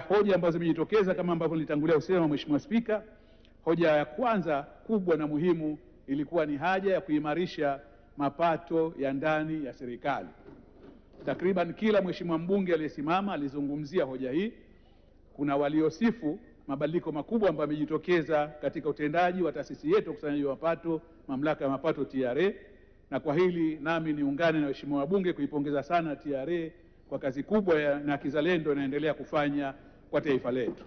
hoja ambazo zimejitokeza kama ambavyo nilitangulia kusema, Mheshimiwa Spika, hoja ya kwanza kubwa na muhimu ilikuwa ni haja ya kuimarisha mapato ya ndani ya serikali. Takriban kila mheshimiwa mbunge aliyesimama alizungumzia hoja hii. Kuna waliosifu mabadiliko makubwa ambayo yamejitokeza katika utendaji wa taasisi yetu ukusanyaji wa mapato, mamlaka ya mapato TRA, na kwa hili nami niungane na waheshimiwa wabunge kuipongeza sana TRA kwa kazi kubwa na kizalendo inaendelea kufanya kwa taifa letu.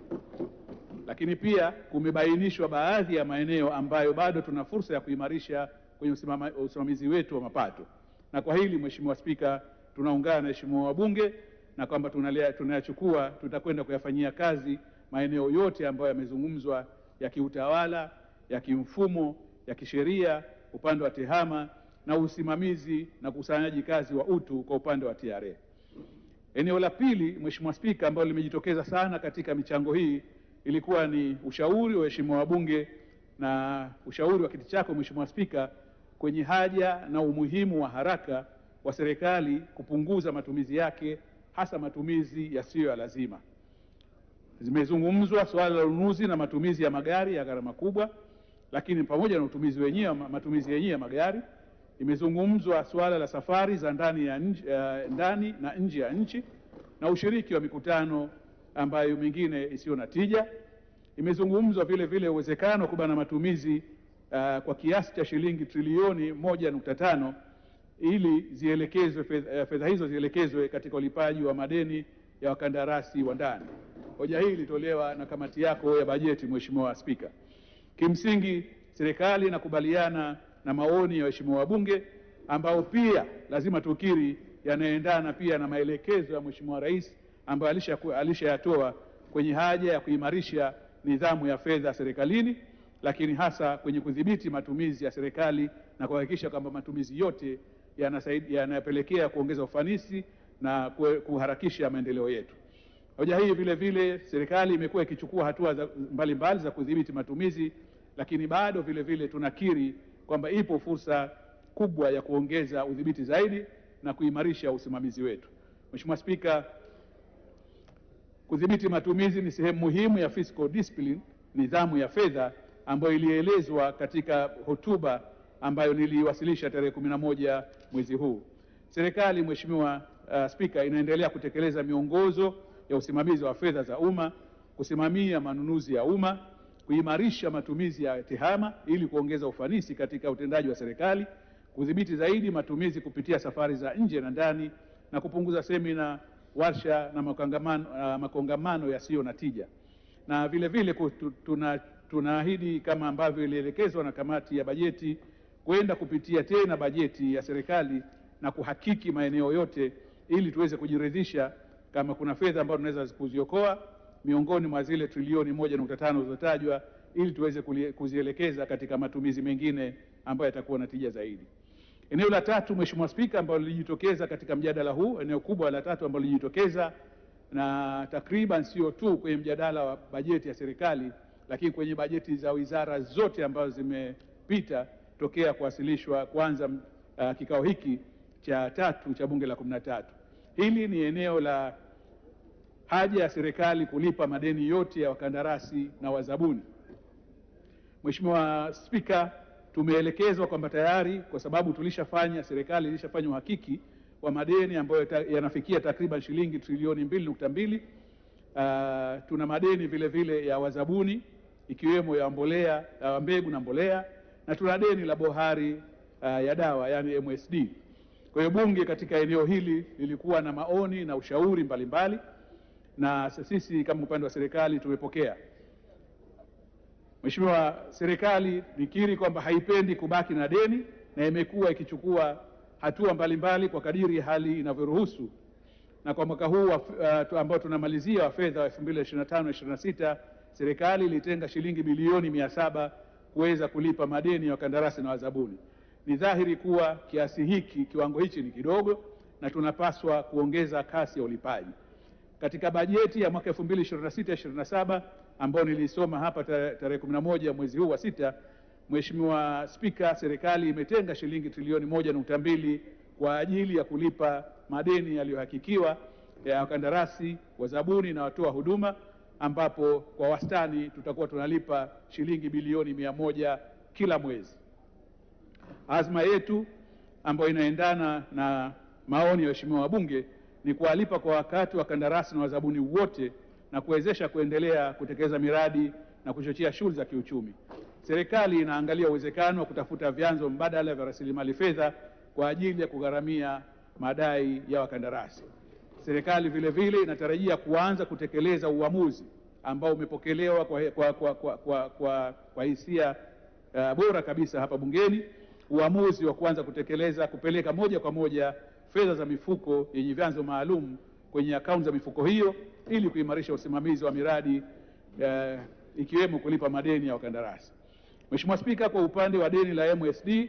Lakini pia kumebainishwa baadhi ya maeneo ambayo bado tuna fursa ya kuimarisha kwenye usimamizi wetu wa mapato, na kwa hili Mheshimiwa Spika, tunaungana na waheshimiwa wabunge na kwamba tunayachukua, tutakwenda kuyafanyia kazi maeneo yote ambayo yamezungumzwa ya kiutawala, ya kimfumo, ya kisheria, upande wa tehama na usimamizi na ukusanyaji kazi wa utu kwa upande wa TRA. Eneo la pili, Mheshimiwa Spika, ambalo limejitokeza sana katika michango hii ilikuwa ni ushauri wa waheshimiwa wabunge na ushauri wa kiti chako Mheshimiwa Spika kwenye haja na umuhimu wa haraka wa serikali kupunguza matumizi yake, hasa matumizi yasiyo ya lazima. Zimezungumzwa swala la ununuzi na matumizi ya magari ya gharama kubwa, lakini pamoja na matumizi yenyewe ya magari, imezungumzwa swala la safari za ndani na nje ya nchi na ushiriki wa mikutano ambayo mingine isiyo na tija. Imezungumzwa vile vile uwezekano wa kubana matumizi kwa kiasi cha shilingi trilioni 1.5 ili zielekezwe fedha hizo zielekezwe katika ulipaji wa madeni ya wakandarasi wa ndani. Hoja hii ilitolewa na kamati yako ya bajeti, Mheshimiwa Spika. Kimsingi serikali inakubaliana na maoni ya waheshimiwa wabunge ambao pia lazima tukiri yanaendana pia na maelekezo ya Mheshimiwa Rais ambayo alishayatoa kwenye haja ya kuimarisha nidhamu ya fedha serikalini, lakini hasa kwenye kudhibiti matumizi ya serikali na kuhakikisha kwamba matumizi yote yanapelekea kuongeza ufanisi na kuharakisha maendeleo yetu. Hoja hii vile vile serikali imekuwa ikichukua hatua mbalimbali za kudhibiti matumizi, lakini bado vile vile tunakiri kwamba ipo fursa kubwa ya kuongeza udhibiti zaidi na kuimarisha usimamizi wetu. Mheshimiwa Spika, kudhibiti matumizi ni sehemu muhimu ya fiscal discipline, nidhamu ya fedha, ambayo ilielezwa katika hotuba ambayo niliwasilisha tarehe 11 mwezi huu. Serikali, Mheshimiwa Spika, inaendelea kutekeleza miongozo ya usimamizi wa fedha za umma, kusimamia manunuzi ya umma, kuimarisha matumizi ya tehama ili kuongeza ufanisi katika utendaji wa serikali, kudhibiti zaidi matumizi kupitia safari za nje na ndani, na kupunguza semina, warsha na makongamano yasiyo na tija. Na vile vile tunaahidi kama ambavyo ilielekezwa na kamati ya bajeti kwenda kupitia tena bajeti ya serikali na kuhakiki maeneo yote ili tuweze kujiridhisha kama kuna fedha ambazo tunaweza kuziokoa miongoni mwa zile trilioni 1.5 zilizotajwa ili tuweze kuzielekeza katika matumizi mengine ambayo yatakuwa na tija zaidi. Eneo la tatu, Mheshimiwa Spika, ambalo lilijitokeza katika mjadala huu, eneo kubwa la tatu ambalo lilijitokeza na takriban sio tu kwenye mjadala wa bajeti ya serikali, lakini kwenye bajeti za wizara zote ambazo zimepita tokea kuwasilishwa kwanza kikao hiki cha tatu cha bunge la 13. Hili ni eneo la haja ya serikali kulipa madeni yote ya wakandarasi na wazabuni. Mheshimiwa Spika, tumeelekezwa kwamba tayari, kwa sababu serikali ilishafanya uhakiki wa madeni ambayo yanafikia takriban shilingi trilioni 2.2. Tuna madeni vile vile ya wazabuni ikiwemo ya mbolea, mbegu na mbolea, na tuna deni la bohari ya dawa yani MSD. Kwa hiyo bunge katika eneo hili lilikuwa na maoni na ushauri mbalimbali na sisi kama upande wa serikali tumepokea. Mheshimiwa, serikali nikiri kwamba haipendi kubaki na deni na imekuwa ikichukua hatua mbalimbali kwa kadiri hali inavyoruhusu. Na kwa mwaka huu ambao tunamalizia wa fedha wa 2025/26, serikali ilitenga shilingi bilioni 700 kuweza kulipa madeni ya wakandarasi na wazabuni. Ni dhahiri kuwa kiwango hichi ni kidogo na tunapaswa kuongeza kasi ya ulipaji. Katika bajeti ya mwaka 2026/27 ambao nilisoma hapa tarehe 11 mwezi huu wa 6, Mheshimiwa Spika, serikali imetenga shilingi trilioni 1.2 kwa ajili ya kulipa madeni yaliyohakikiwa ya wakandarasi, wazabuni na watoa huduma ambapo kwa wastani tutakuwa tunalipa shilingi bilioni 100 kila mwezi. Azma yetu ambayo inaendana na maoni ya waheshimiwa wabunge ni kuwalipa kwa wakati wakandarasi na wazabuni wote na kuwezesha kuendelea kutekeleza miradi na kuchochea shughuli za kiuchumi. Serikali inaangalia uwezekano wa kutafuta vyanzo mbadala vya rasilimali fedha kwa ajili ya kugharamia madai ya wakandarasi. Serikali vile vile inatarajia kuanza kutekeleza uamuzi ambao umepokelewa kwa hisia bora kabisa hapa bungeni, uamuzi wa kuanza kupeleka moja kwa moja fedha za mifuko yenye vyanzo maalum kwenye akaunti za mifuko hiyo ili kuimarisha usimamizi wa miradi ikiwemo kulipa madeni ya wakandarasi. Mheshimiwa Spika, kwa upande wa deni la MSD